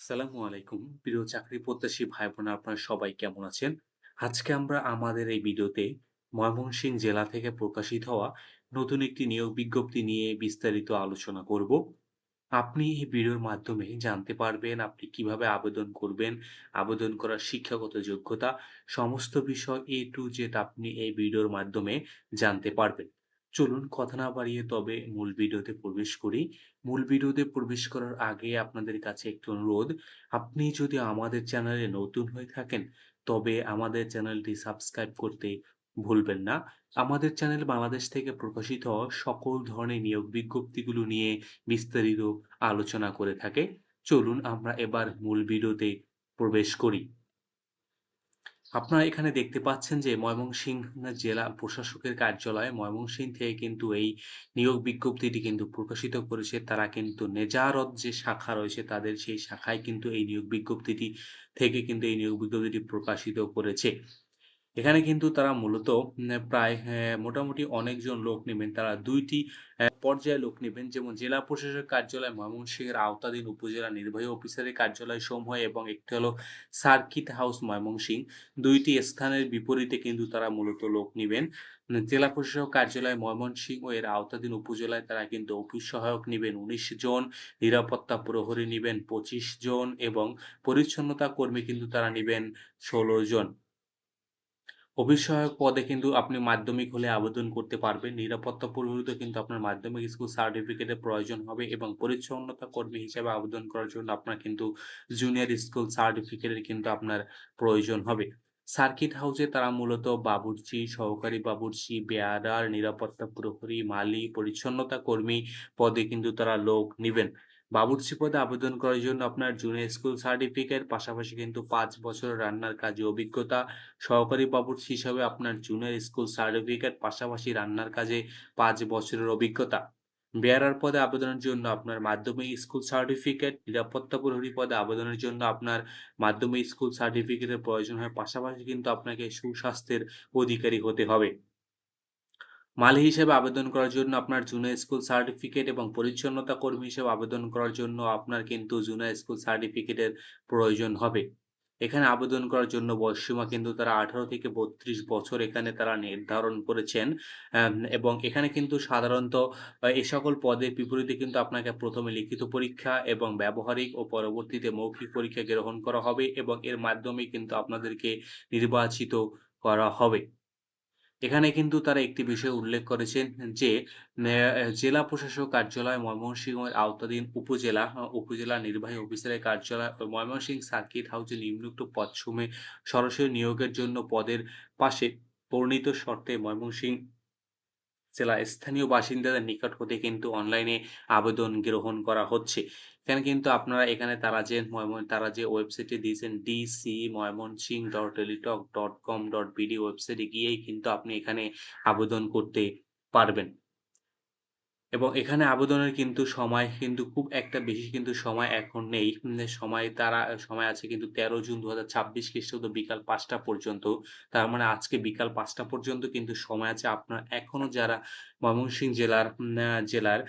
আসসালামু আলাইকুম। প্রিয় চাকরি প্রত্যাশী ভাই-বোন আপনারা সবাই কেমন আছেন? আজকে আমরা আমাদের এই ভিডিওতে ময়মনসিংহ জেলা থেকে প্রকাশিত হওয়া নতুন একটি নিয়োগ বিজ্ঞপ্তি নিয়ে বিস্তারিত আলোচনা করব। আপনি এই ভিডিওর মাধ্যমে জানতে পারবেন আপনি কিভাবে আবেদন করবেন, আবেদন করার শিক্ষাগত যোগ্যতা, সমস্ত বিষয় A to Z আপনি এই ভিডিওর মাধ্যমে জানতে পারবেন। চলুন কথা না বাড়িয়ে তবে মূল ভিডিওতে প্রবেশ করি। মূল ভিডিওতে প্রবেশ করার আগে আপনাদের কাছে একটি অনুরোধ, আপনি যদি আমাদের চ্যানেলে নতুন হয়ে থাকেন, তবে আমাদের চ্যানেলটি সাবস্ক্রাইব করতে ভুলবেন না। আমাদের চ্যানেল বাংলাদেশ থেকে প্রকাশিত হওয়া সকল ধরনের নিয়োগ বিজ্ঞপ্তিগুলো নিয়ে বিস্তারিত আলোচনা করে থাকে। চলুন আমরা এবার মূল ভিডিওতে প্রবেশ করি। আপনারা এখানে দেখতে পাচ্ছেন যে ময়মনসিংহ জেলা প্রশাসকের কার্যালয় ময়মনসিংহ থেকে কিন্তু এই নিয়োগ বিজ্ঞপ্তিটি কিন্তু প্রকাশিত করেছে। তারা কিন্তু নেজারত যে শাখা রয়েছে তাদের সেই শাখায় কিন্তু এই নিয়োগ বিজ্ঞপ্তিটি থেকে কিন্তু এই নিয়োগ বিজ্ঞপ্তিটি প্রকাশিত করেছে। এখানে কিন্তু তারা মূলত প্রায় মোটামুটি অনেকজন লোক নিবেন। তারা ২ টি পর্যায়ে লোক নিবেন। যেমন জেলা প্রশাসক কার্যালয় ময়মনসিংহের আওতাধীন উপজেলা নির্বাহী অফিসারের কার্যালয়সমূহ এবং একটি হলো সার্কিট হাউস ময়মনসিংহ। ২ টি স্থানের বিপরীতে কিন্তু তারা মূলত লোক নিবেন। জেলা প্রশাসক কার্যালয় ময়মনসিংহ ও এর আওতাধীন উপজেলায় তারা কিন্তু অফিস সহায়ক নিবেন ১৯ জন, নিরাপত্তা প্রহরী নিবেন ২৫ জন এবং পরিচ্ছন্নতা কর্মী কিন্তু তারা নিবেন ১৬ জন। অফিস সহায়ক পদে কিন্তু আপনি মাধ্যমিক হলে আবেদন করতে পারবেন। নিরাপত্তা পরিহিত কিন্তু আপনার মাধ্যমিক স্কুল সার্টিফিকেটের প্রয়োজন হবে এবং পরিচ্ছন্নতা কর্মী হিসেবে আবেদন করার জন্য আপনার কিন্তু জুনিয়র স্কুল সার্টিফিকেটের কিন্তু আপনার প্রয়োজন হবে। সার্কিট হাউসে তারা মূলত বাবুর্চি, সহকারী বাবুর্চি, বেয়ারার, নিরাপত্তা প্রহরী, মালি, পরিচ্ছন্নতা কর্মী পদে কিন্তু তারা লোক নিবেন। বাবুর্চি পদে আবেদন করার জন্য আপনার জুনিয়র স্কুল সার্টিফিকেট পাশাপাশি কিন্তু ৫ বছরের রান্নার কাজে অভিজ্ঞতা, সহকারী বাবুর্চি হিসাবে আপনার জুনিয়র স্কুল সার্টিফিকেট পাশাপাশি রান্নার কাজে ৫ বছরের অভিজ্ঞতা। বেয়ারার পদে আবেদনের জন্য আপনার মাধ্যমিক স্কুল সার্টিফিকেট, নিরাপত্তা প্রহরী পদে আবেদনের জন্য আপনার মাধ্যমিক স্কুল সার্টিফিকেটের প্রয়োজন হয়। পাশাপাশি কিন্তু আপনাকে সুস্বাস্থ্যের অধিকারী হতে হবে। মালি হিসেবে আবেদন করার জন্য আপনার জুনিয়র স্কুল সার্টিফিকেট এবং পরিচ্ছন্নতা কর্মী হিসেবে আবেদন করার জন্য আপনার কিন্তু জুনিয়র স্কুল সার্টিফিকেটের প্রয়োজন হবে। এখানে আবেদন করার জন্য বয়সসীমা কিন্তু তারা ১৮ থেকে ৩২ বছর এখানে তারা নির্ধারণ করেছেন। এবং এখানে কিন্তু সাধারণত এই সকল পদের বিপরীতে কিন্তু আপনাকে ১ম এ লিখিত পরীক্ষা এবং ব্যবহারিক ও পরবর্তীতে মৌখিক পরীক্ষা গ্রহণ করা হবে এবং এর মাধ্যমে কিন্তু আপনাদেরকে নির্বাচিত করা হবে। এখানে কিন্তু তারা একটি বিষয় উল্লেখ করেছেন যে, জেলা প্রশাসক কার্যালয় ময়মনসিংহের আওতাধীন উপজেলা নির্বাহী অফিসারের কার্যালয় ও ময়মনসিংহ সার্কিট হাউসে নিম্নোক্ত পদসমূহে সরাসরি নিয়োগের জন্য পদের পাশে বর্ণিত শর্তে ময়মনসিংহ জেলার স্থানীয় বাসিন্দাদের নিকট হতে কিন্তু অনলাইনে আবেদন গ্রহণ করা হচ্ছে। এখানে কিন্তু আপনারা এখানে তারা যে ওয়েবসাইটটি দিয়েছেন dc-ময়মনসিংহ.টেলিটক.com.bd ওয়েবসাইটে গিয়েই কিন্তু আপনি এখানে আবেদন করতে পারবেন। এবং এখানে আবেদনের কিন্তু সময় কিন্তু খুব একটা বেশি কিন্তু সময় এখন নেই। সময় আছে কিন্তু ১৩ জুন ২০২৬ খ্রিস্টাব্দ বিকাল ৫টা পর্যন্ত। তার মানে আজকে বিকাল ৫টা পর্যন্ত কিন্তু সময় আছে। আপনারা এখনো যারা ময়মনসিংহ জেলার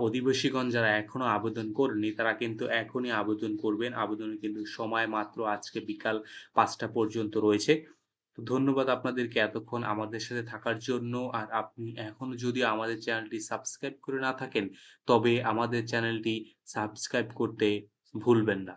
অধিবাসীগণ যারা এখনো আবেদন করেননি, তারা কিন্তু এখনই আবেদন করবেন। আবেদনের কিন্তু সময় মাত্র আজকে বিকাল ৫টা পর্যন্ত রয়েছে। তো ধন্যবাদ আপনাদেরকে এতক্ষণ আমাদের সাথে থাকার জন্য। আর আপনি এখনো যদি আমাদের চ্যানেলটি সাবস্ক্রাইব করে না থাকেন, তবে আমাদের চ্যানেলটি সাবস্ক্রাইব করতে ভুলবেন না।